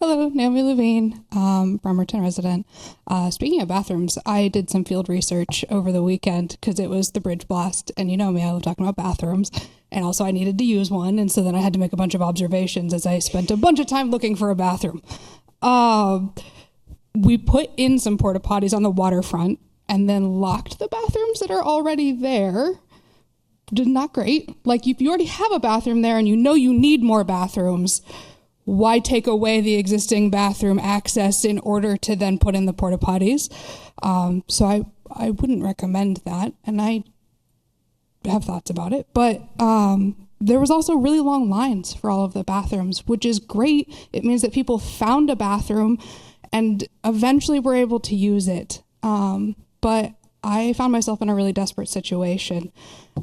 Hello, Naomi Levine, Bremerton resident. Speaking of bathrooms, I did some field research over the weekend because it was the bridge blast, and you know me, I love talking about bathrooms, and also I needed to use one, and so then I had to make a bunch of observations as I spent a bunch of time looking for a bathroom. We put in some porta potties on the waterfront and then locked the bathrooms that are already there. Not great. Like, if you already have a bathroom there and you know you need more bathrooms, why take away the existing bathroom access in order to then put in the porta potties? So I wouldn't recommend that, and I have thoughts about it. But there was also really long lines for all of the bathrooms, which is great. It means that people found a bathroom and eventually were able to use it. But I found myself in a really desperate situation.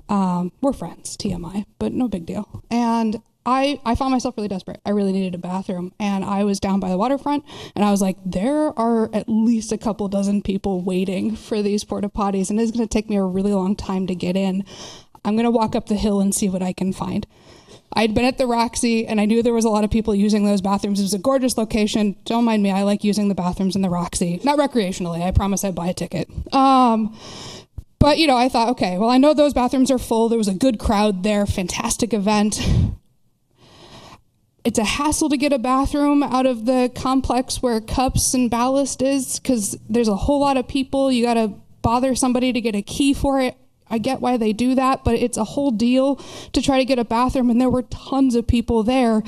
We're friends, TMI, but no big deal. And I found myself really desperate. I really needed a bathroom, and I was down by the waterfront, and I was like, there are at least a couple dozen people waiting for these porta potties, and it's going to take me a really long time to get in. I'm going to walk up the hill and see what I can find. I'd been at the Roxy, and I knew there was a lot of people using those bathrooms. It was a gorgeous location. Don't mind me, I like using the bathrooms in the Roxy. Not recreationally, I promise I'd buy a ticket. But, you know, I thought, okay, well, I know those bathrooms are full. There was a good crowd there, fantastic event. It's a hassle to get a bathroom out of the complex where cups and ballast is because there's a whole lot of people. You got to bother somebody to get a key for it. I get why they do that, but it's a whole deal to try to get a bathroom, and there were tons of people there,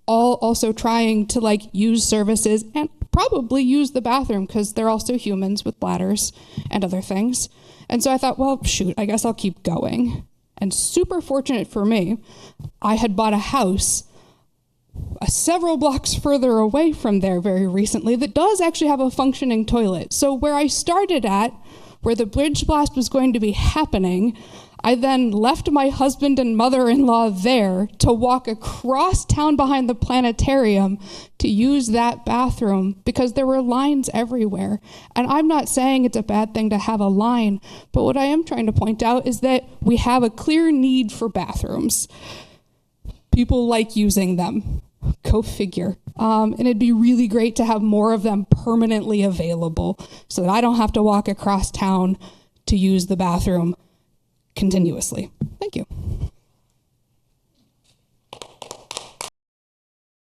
all also trying to like use services and probably use the bathroom because they're also humans with bladders and other things. And so I thought, well, shoot, I guess I'll keep going. And super fortunate for me, I had bought a house several blocks further away from there very recently that does actually have a functioning toilet. So where I started at, where the bridge blast was going to be happening, I then left my husband and mother-in-law there to walk across town behind the planetarium to use that bathroom because there were lines everywhere. And I'm not saying it's a bad thing to have a line, but what I am trying to point out is that we have a clear need for bathrooms. People like using them. Go figure. And it'd be really great to have more of them permanently available so that I don't have to walk across town to use the bathroom continuously. Thank you.